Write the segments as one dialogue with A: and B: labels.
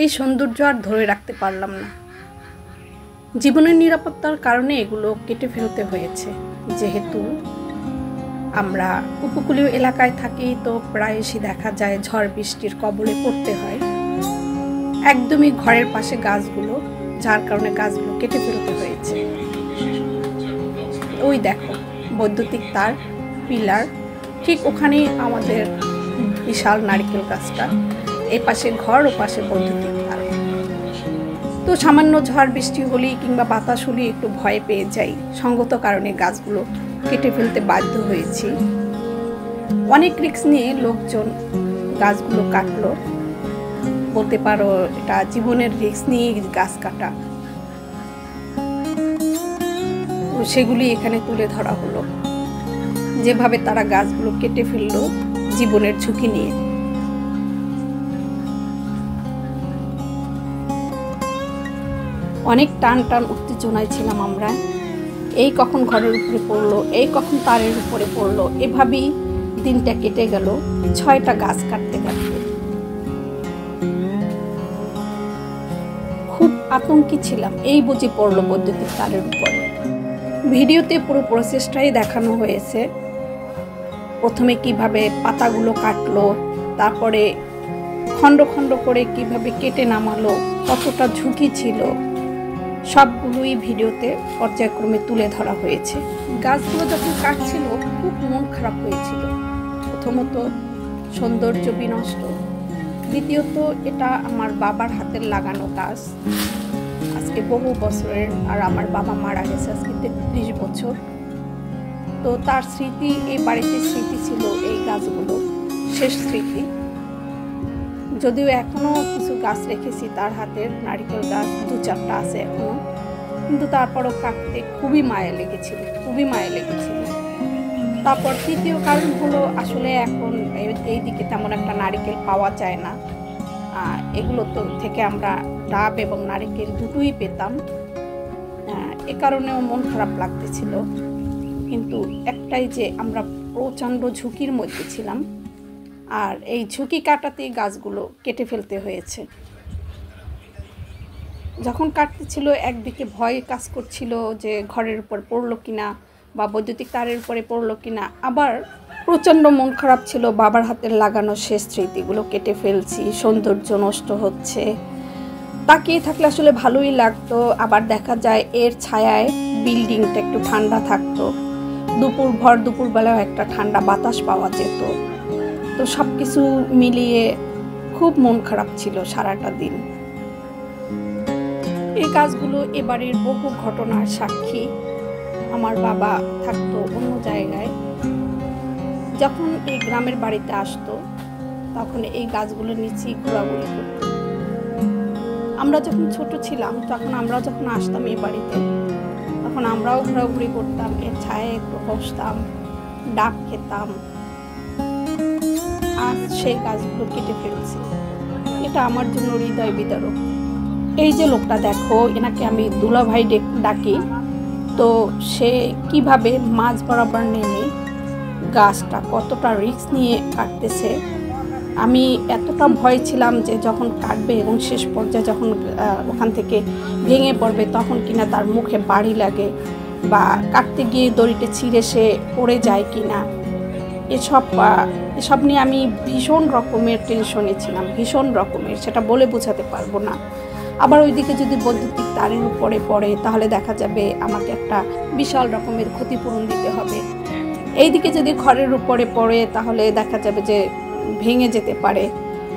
A: এই সৌন্দর্য আর ধরে রাখতে পারলাম না। জীবনের নিরাপত্তার কারণে এগুলো কেটে ফেলতে হয়েছে। যেহেতু আমরা উপকূলীয় এলাকায় থাকি, তো প্রায়শই দেখা যায় ঝড় বৃষ্টির কবলে পড়তে হয় একদমই ঘরের পাশে গাছগুলো, যার কারণে গাছগুলো কেটে ফেলতে হয়েছে। ওই দেখো বৈদ্যুতিক তার, পিলার, ঠিক ওখানেই আমাদের বিশাল নারকেল গাছটা। এই পাশে ঘর, ও পাশে বৈদ্যুতিক তার। তো সামান্য ঝড় বৃষ্টি হলেই কিংবা বাতাস হলেই একটু ভয় পেয়ে যাই। সঙ্গত কারণে গাছগুলো কেটে ফেলতে বাধ্য হয়েছি। অনেক রিস্ক নিয়ে লোকজন গাছগুলো কাটলো, বলতে পারো এটা জীবনের রিস্ক নিয়ে গাছ কাটা। তো সেগুলি এখানে তুলে ধরা হলো, যেভাবে তারা গাছগুলো কেটে ফেললো জীবনের ঝুঁকি নিয়ে। অনেক টান টান উত্তেজনায় ছিলাম আমরা। এই কখন ঘরের উপরে পড়লো, এই কখন তারের উপরে পড়লো, এভাবেই দিনটা কেটে গেল 6টা গাছ কাটতে কাটতে। খুব আতঙ্কে ছিলাম, এই বুঝে পড়লো বৈদ্যুতিক তারের উপরে। ভিডিওতে পুরো প্রসেসটাই দেখানো হয়েছে। প্রথমে কিভাবে পাতাগুলো কাটলো, তারপরে খণ্ড খণ্ড করে কিভাবে কেটে নামালো, কতটা ঝুঁকি ছিল, সবগুলোই ভিডিওতে পর্যায়ক্রমে তুলে ধরা হয়েছে। গাছগুলো যখন কাটছিল খুব মন খারাপ হয়েছিল। প্রথমত সৌন্দর্য বিনষ্ট, দ্বিতীয়ত এটা আমার বাবার হাতের লাগানো গাছ, আজকে বহু বছরের। আর আমার বাবা মারা গেছে আজকে 33 বছর। তো তার স্মৃতি, এই বাড়িতে স্মৃতি ছিল এই গাছগুলো, শেষ স্মৃতি। যদিও এখনো কিছু গাছ রেখেছি তার হাতের, নারকেল গাছ 2-4টা আছে এখনো, কিন্তু তারপরও কাটতে খুবই মায়া লেগেছিল, খুবই মায়া লেগেছিল। তারপর তৃতীয় কারণ হলো, আসলে এখন এই দিকে তেমন একটা নারকেল পাওয়া যায় না। এগুলো তো থেকে আমরা ডাব এবং নারকেল দুটোই পেতাম, এ কারণেও মন খারাপ লাগতেছিল। কিন্তু একটাই যে আমরা প্রচণ্ড ঝুঁকির মধ্যে ছিলাম, আর এই ঝুঁকি কাটাতেই গাছগুলো কেটে ফেলতে হয়েছে। যখন কাটতেছিল একদিকে ভয় কাজ করছিল যে ঘরের উপর পড়লো কিনা বা বৈদ্যুতিক তারের উপরে পড়লো কিনা, আবার প্রচণ্ড মন খারাপ ছিল, বাবার হাতের লাগানো শেষ স্মৃতিগুলো কেটে ফেলছি, সৌন্দর্য নষ্ট হচ্ছে। তাকিয়ে থাকলে আসলে ভালোই লাগতো। আবার দেখা যায় এর ছায়ায় বিল্ডিংটা একটু ঠান্ডা থাকতো, দুপুরবেলাও একটা ঠান্ডা বাতাস পাওয়া যেত। তো সব কিছু মিলিয়ে খুব মন খারাপ ছিল সারাটা দিন। এই গাছগুলো এবারের বহু ঘটনার সাক্ষী। আমার বাবা থাকতো অন্য জায়গায়, যখন এই গ্রামের বাড়িতে আসতো তখন এই গাছগুলো নিচেই ঘোরাঘুরি করত। আমরা যখন ছোট ছিলাম, তখন আমরা যখন আসতাম এই বাড়িতে, তখন আমরাও ঘোরাঘুরি করতাম, এর ছায়ায় একটু বসতাম, ডাব খেতাম। আজ সেই গাছগুলো কেটে ফেলছি, এটা আমার জন্য হৃদয় বিদারক। এই যে লোকটা দেখো, এনাকে আমি দুলাভাই ডাকি। তো সে কিভাবে মাঝ বরাবর নেমে গাছটা কতটা রিস্ক নিয়ে কাটতেছে। আমি এতটা ভয় ছিলাম যে যখন কাটবে এবং শেষ পর্যায়ে যখন ওখান থেকে ভেঙে পড়বে, তখন কিনা তার মুখে বাড়ি লাগে বা কাটতে গিয়ে দড়িতে ছিঁড়ে সে পড়ে যায় কিনা, এসব নিয়ে আমি ভীষণ রকমের টেনশনে ছিলাম, ভীষণ রকমের, সেটা বলে বোঝাতে পারবো না। আবার ওইদিকে যদি বৈদ্যুতিক তারের উপরে পড়ে, তাহলে দেখা যাবে আমাকে একটা বিশাল রকমের ক্ষতিপূরণ দিতে হবে। এইদিকে যদি ঘরের উপরে পড়ে, তাহলে দেখা যাবে যে ভেঙে যেতে পারে।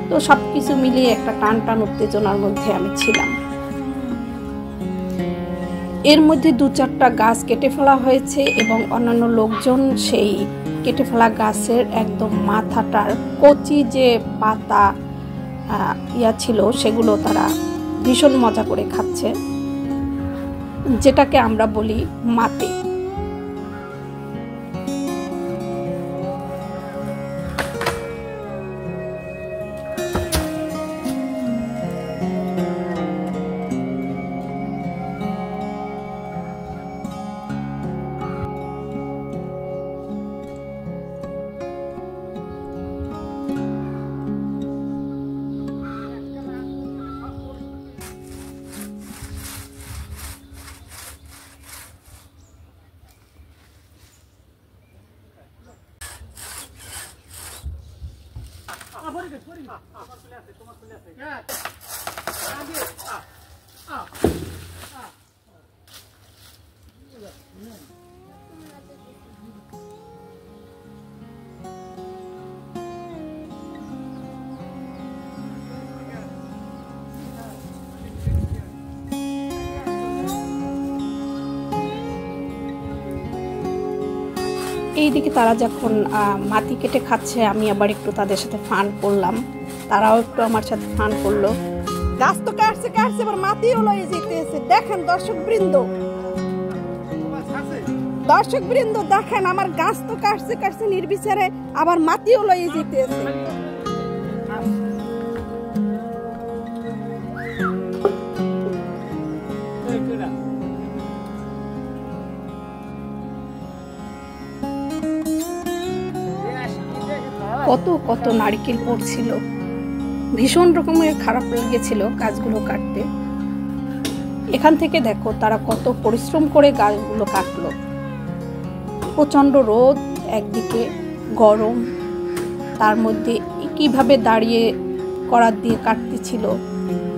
A: তো সব কিছু মিলিয়ে একটা টান টান উত্তেজনার মধ্যে আমি ছিলাম। এর মধ্যে 2-4টা গাছ কেটে ফেলা হয়েছে এবং অন্যান্য লোকজন সেই কেটে ফেলা গাছের একদম মাথাটার কচি যে পাতা ছিল, সেগুলো তারা ভীষণ মজা করে খাচ্ছে, যেটাকে আমরা বলি মাতে। এইদিকে তারা যখন মাটি কেটে খাচ্ছে, আমি আবার একটু তাদের সাথে ফান করলাম, তারাও একটু আমার সাথে ফান করলো। গাছ তো কাটছে কাটছে, এবার মাটিও লয়ে যেতেছে। দেখেন দর্শক বৃন্দ দেখেন, আমার গাছ তো কাটছে কাটছে নির্বিচারে, আবার মাটিও লয়ে যেতেছে। কত কত নারকেল পড়ছিল, ভীষণ রকমের খারাপ লেগেছিল গাছগুলো কাটতে। এখান থেকে দেখো তারা কত পরিশ্রম করে গাছগুলো কাটলো। প্রচণ্ড রোদ, একদিকে গরম, তার মধ্যে কিভাবে দাঁড়িয়ে করাত দিয়ে কাটতেছিল,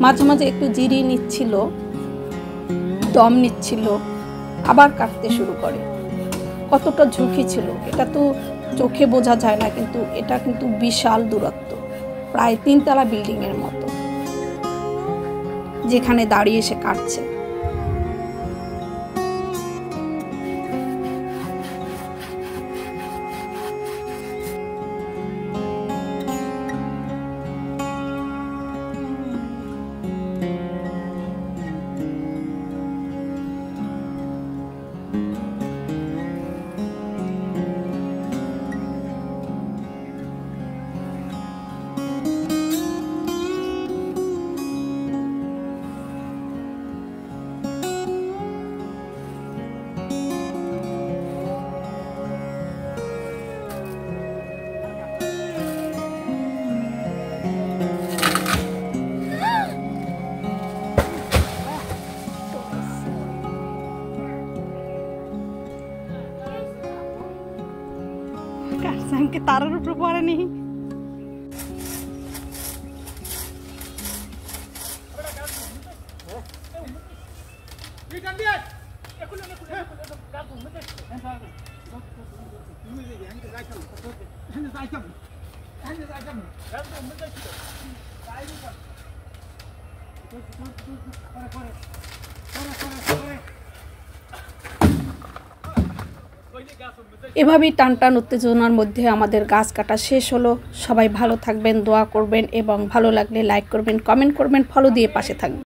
A: মাঝে মাঝে একটু জিরিয়ে নিচ্ছিল, দম নিচ্ছিল, আবার কাটতে শুরু করে। কতটা ঝুঁকি ছিল এটা তো চোখে বোঝা যায় না, কিন্তু এটা কিন্তু বিশাল দূরত্ব, প্রায় 3 তলা বিল্ডিং এর মতো, যেখানে দাঁড়িয়ে সে কাটছে। के तारार उपरे पड़ेনি। এভাবেই টান টান উত্তেজনার মধ্যে আমাদের গাছ কাটা শেষ হলো। সবাই ভালো থাকবেন, দোয়া করবেন এবং ভালো লাগলে লাইক করবেন, কমেন্ট করবেন, ফলো দিয়ে পাশে থাকবেন।